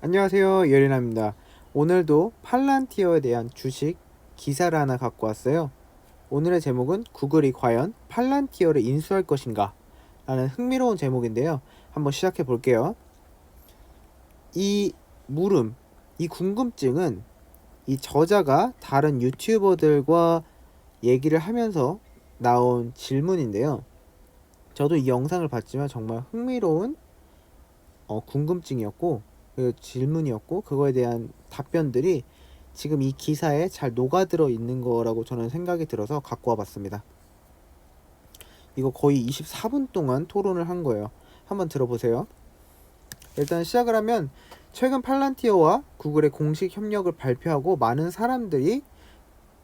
안녕하세요, 예린아입니다. 오늘도 팔란티어에 대한 주식 기사를 하나 갖고 왔어요. 오늘의 제목은 구글이 과연 팔란티어를 인수할 것인가? 라는 흥미로운 제목인데요. 한번 시작해 볼게요. 이 물음, 이 궁금증은 이 저자가 다른 유튜버들과 얘기를 하면서 나온 질문인데요. 저도 이 영상을 봤지만 정말 흥미로운 궁금증이었고 그 질문이었고, 그거에 대한 답변들이 지금 이 기사에 잘 녹아들어 있는 거라고 저는 생각이 들어서 갖고 와봤습니다. 이거 거의 24분 동안 토론을 한 거예요. 한번 들어보세요. 일단 시작을 하면, 최근 팔란티어와 구글의 공식 협력을 발표하고 많은 사람들이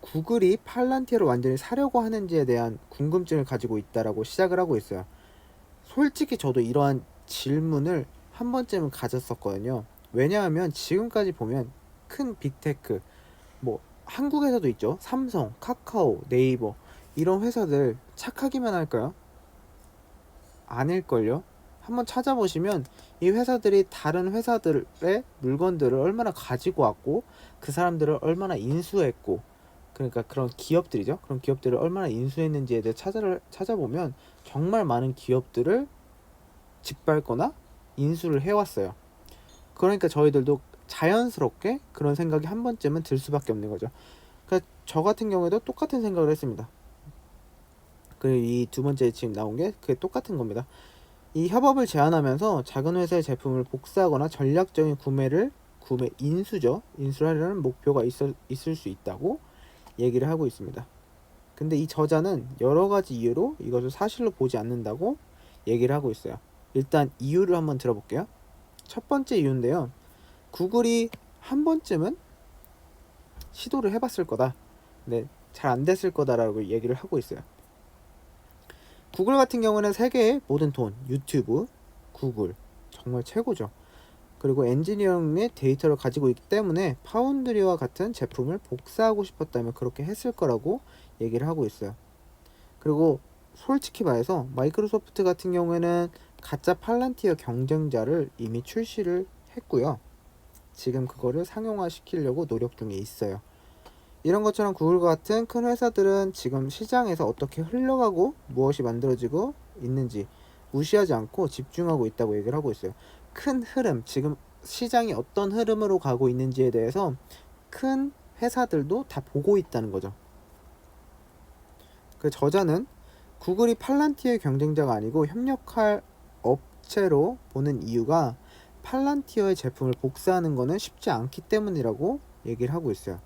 구글이 팔란티어를 완전히 사려고 하는지에 대한 궁금증을 가지고 있다라고 시작을 하고 있어요. 솔직히 저도 이러한 질문을 한 번쯤은 가졌었거든요. 왜냐하면 지금까지 보면 큰 빅테크, 뭐 한국에서도 있죠. 삼성, 카카오, 네이버, 이런 회사들 착하기만 할까요? 아닐걸요? 한번 찾아보시면 이 회사들이 다른 회사들의 물건들을 얼마나 가지고 왔고, 그 사람들을 얼마나 인수했고, 그러니까 그런 기업들이죠. 그런 기업들을 얼마나 인수했는지에 대해 찾아보면 정말 많은 기업들을 짓밟거나 인수를 해왔어요. 그러니까 저희들도 자연스럽게 그런 생각이 한 번쯤은 들 수밖에 없는 거죠. 그러니까 저 같은 경우에도 똑같은 생각을 했습니다. 그리고 이 두 번째 지금 나온 게 그게 똑같은 겁니다. 이 협업을 제한하면서 작은 회사의 제품을 복사하거나 전략적인 구매 인수죠. 인수를 하려는 목표가 있을 수 있다고 얘기를 하고 있습니다. 근데 이 저자는 여러 가지 이유로 이것을 사실로 보지 않는다고 얘기를 하고 있어요. 일단 이유를 한번 들어볼게요. 첫 번째 이유인데요. 구글이 한 번쯤은 시도를 해봤을 거다. 네, 잘 안 됐을 거다라고 얘기를 하고 있어요. 구글 같은 경우는 세계의 모든 돈, 유튜브, 구글 정말 최고죠. 그리고 엔지니어링의 데이터를 가지고 있기 때문에 파운드리와 같은 제품을 복사하고 싶었다면 그렇게 했을 거라고 얘기를 하고 있어요. 그리고 솔직히 말해서 마이크로소프트 같은 경우에는 가짜 팔란티어 경쟁자를 이미 출시를 했고요. 지금 그거를 상용화 시키려고 노력 중에 있어요. 이런 것처럼 구글과 같은 큰 회사들은 지금 시장에서 어떻게 흘러가고 무엇이 만들어지고 있는지 무시하지 않고 집중하고 있다고 얘기를 하고 있어요. 큰 흐름, 지금 시장이 어떤 흐름으로 가고 있는지에 대해서 큰 회사들도 다 보고 있다는 거죠. 그 저자는 구글이 팔란티어의 경쟁자가 아니고 협력할 업체로 보는 이유가 팔란티어의 제품을 복사하는 것은 쉽지 않기 때문이라고 얘기를 하고 있어요.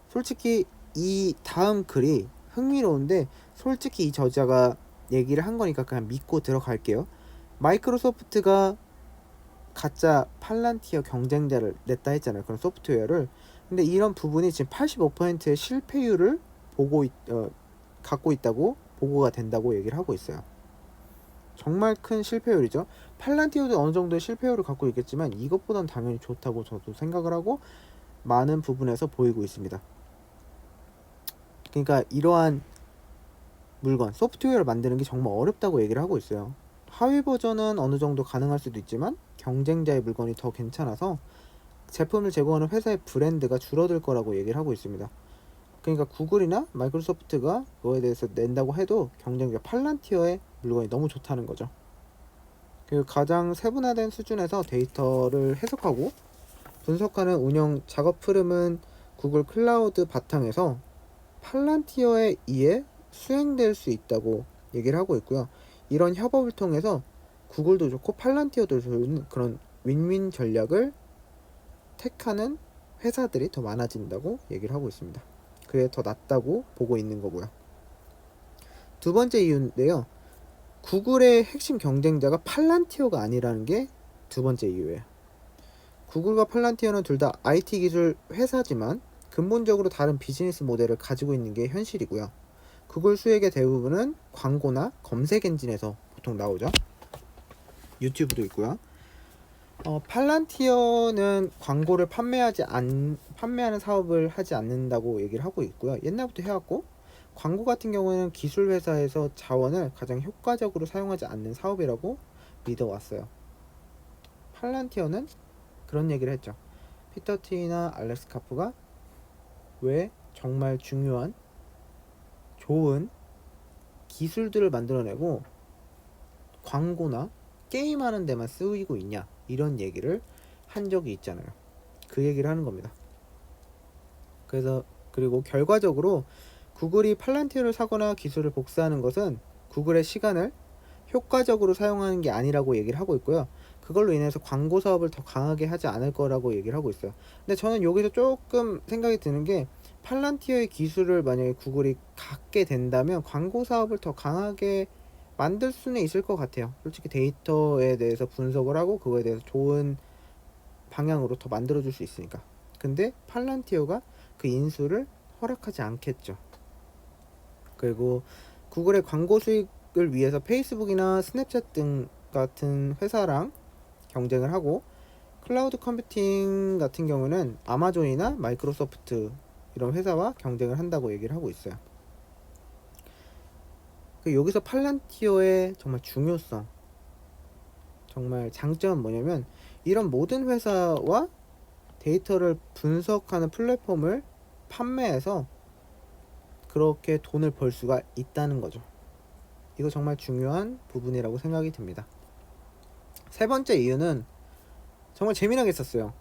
솔직히 이 다음 글이 흥미로운데, 솔직히 이 저자가 얘기를 한 거니까 그냥 믿고 들어갈게요. 마이크로소프트가 가짜 팔란티어 경쟁자를 냈다 했잖아요. 그런 소프트웨어를. 근데 이런 부분이 지금 85%의 실패율을 갖고 있다고 보고가 된다고 얘기를 하고 있어요. 정말 큰 실패율이죠. 팔란티어도 어느 정도의 실패율을 갖고 있겠지만 이것보단 당연히 좋다고 저도 생각을 하고 많은 부분에서 보이고 있습니다. 그러니까 이러한 물건, 소프트웨어를 만드는 게 정말 어렵다고 얘기를 하고 있어요. 하위 버전은 어느 정도 가능할 수도 있지만 경쟁자의 물건이 더 괜찮아서 제품을 제공하는 회사의 브랜드가 줄어들 거라고 얘기를 하고 있습니다. 그러니까 구글이나 마이크로소프트가 그거에 대해서 낸다고 해도 경쟁자 팔란티어의 물건이 너무 좋다는 거죠. 그리고 가장 세분화된 수준에서 데이터를 해석하고 분석하는 운영 작업 흐름은 구글 클라우드 바탕에서 팔란티어에 의해 수행될 수 있다고 얘기를 하고 있고요. 이런 협업을 통해서 구글도 좋고 팔란티어도 좋은 그런 윈윈 전략을 택하는 회사들이 더 많아진다고 얘기를 하고 있습니다. 그게 더 낫다고 보고 있는 거고요. 두 번째 이유인데요. 구글의 핵심 경쟁자가 팔란티어가 아니라는 게 두 번째 이유예요. 구글과 팔란티어는 둘 다 IT 기술 회사지만 근본적으로 다른 비즈니스 모델을 가지고 있는 게 현실이고요. 구글 수익의 대부분은 광고나 검색 엔진에서 보통 나오죠. 유튜브도 있고요. 팔란티어는 광고를 판매하는 사업을 하지 않는다고 얘기를 하고 있고요. 옛날부터 해왔고, 광고 같은 경우에는 기술 회사에서 자원을 가장 효과적으로 사용하지 않는 사업이라고 믿어왔어요. 팔란티어는 그런 얘기를 했죠. 피터 튀나 알렉스 카프가 왜 정말 중요한 좋은 기술들을 만들어내고 광고나 게임하는 데만 쓰이고 있냐, 이런 얘기를 한 적이 있잖아요. 그 얘기를 하는 겁니다. 그래서 그리고 결과적으로 구글이 팔란티어를 사거나 기술을 복사하는 것은 구글의 시간을 효과적으로 사용하는 게 아니라고 얘기를 하고 있고요. 그걸로 인해서 광고 사업을 더 강하게 하지 않을 거라고 얘기를 하고 있어요. 근데 저는 여기서 조금 생각이 드는 게, 팔란티어의 기술을 만약에 구글이 갖게 된다면 광고 사업을 더 강하게 만들 수는 있을 것 같아요. 솔직히 데이터에 대해서 분석을 하고 그거에 대해서 좋은 방향으로 더 만들어줄 수 있으니까. 근데 팔란티어가 그 인수를 허락하지 않겠죠. 그리고 구글의 광고 수익을 위해서 페이스북이나 스냅챗 등 같은 회사랑 경쟁을 하고, 클라우드 컴퓨팅 같은 경우는 아마존이나 마이크로소프트 이런 회사와 경쟁을 한다고 얘기를 하고 있어요. 여기서 팔란티어의 정말 중요성, 정말 장점은 뭐냐면, 이런 모든 회사와 데이터를 분석하는 플랫폼을 판매해서 그렇게 돈을 벌 수가 있다는 거죠. 이거 정말 중요한 부분이라고 생각이 듭니다. 세 번째 이유는 정말 재미나게 썼어요.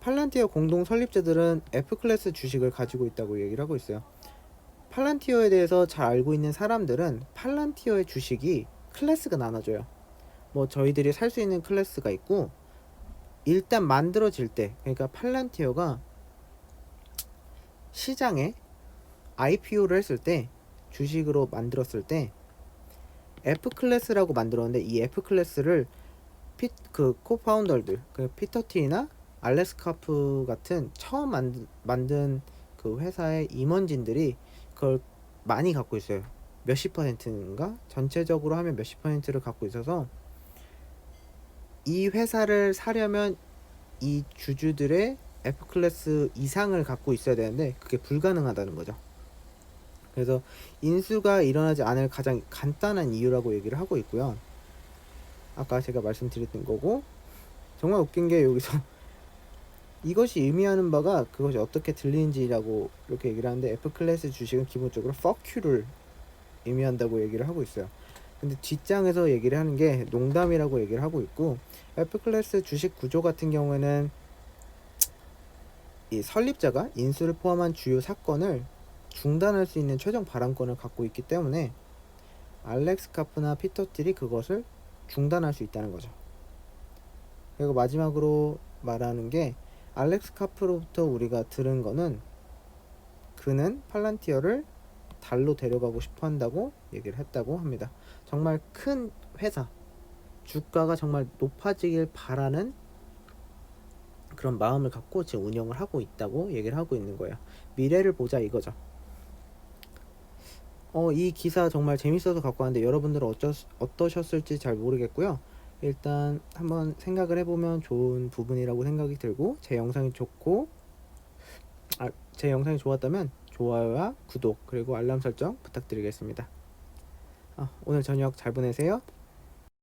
팔란티어 공동 설립자들은 F클래스 주식을 가지고 있다고 얘기를 하고 있어요. 팔란티어에 대해서 잘 알고 있는 사람들은 팔란티어의 주식이 클래스가 나눠져요. 뭐 저희들이 살 수 있는 클래스가 있고, 일단 만들어질 때, 그러니까 팔란티어가 시장에 IPO를 했을 때, 주식으로 만들었을 때 F클래스라고 만들었는데, 이 F클래스를 그 코파운더들, 그 피터 튀나 알렉스 카프 같은 처음 만든 그 회사의 임원진들이 그걸 많이 갖고 있어요. 몇십 퍼센트인가? 전체적으로 하면 몇십 퍼센트를 갖고 있어서, 이 회사를 사려면 이 주주들의 F클래스 이상을 갖고 있어야 되는데 그게 불가능하다는 거죠. 그래서 인수가 일어나지 않을 가장 간단한 이유라고 얘기를 하고 있고요. 아까 제가 말씀드렸던 거고, 정말 웃긴 게 여기서 이것이 의미하는 바가 그것이 어떻게 들리는지라고 이렇게 얘기를 하는데, F클래스 주식은 기본적으로 fuck you를 의미한다고 얘기를 하고 있어요. 근데 뒷장에서 얘기를 하는 게 농담이라고 얘기를 하고 있고, F클래스 주식 구조 같은 경우에는 이 설립자가 인수를 포함한 주요 사건을 중단할 수 있는 최종 발언권을 갖고 있기 때문에 알렉스 카프나 피터 틸이 그것을 중단할 수 있다는 거죠. 그리고 마지막으로 말하는 게, 알렉스 카프로부터 우리가 들은 거는 그는 팔란티어를 달로 데려가고 싶어 한다고 얘기를 했다고 합니다. 정말 큰 회사, 주가가 정말 높아지길 바라는 그런 마음을 갖고 지금 운영을 하고 있다고 얘기를 하고 있는 거예요. 미래를 보자 이거죠. 이 기사 정말 재밌어서 갖고 왔는데 여러분들은 어떠셨을지 잘 모르겠고요. 일단 한번 생각을 해보면 좋은 부분이라고 생각이 들고, 제 영상이 좋았다면 좋아요와 구독 그리고 알람 설정 부탁드리겠습니다. 오늘 저녁 잘 보내세요.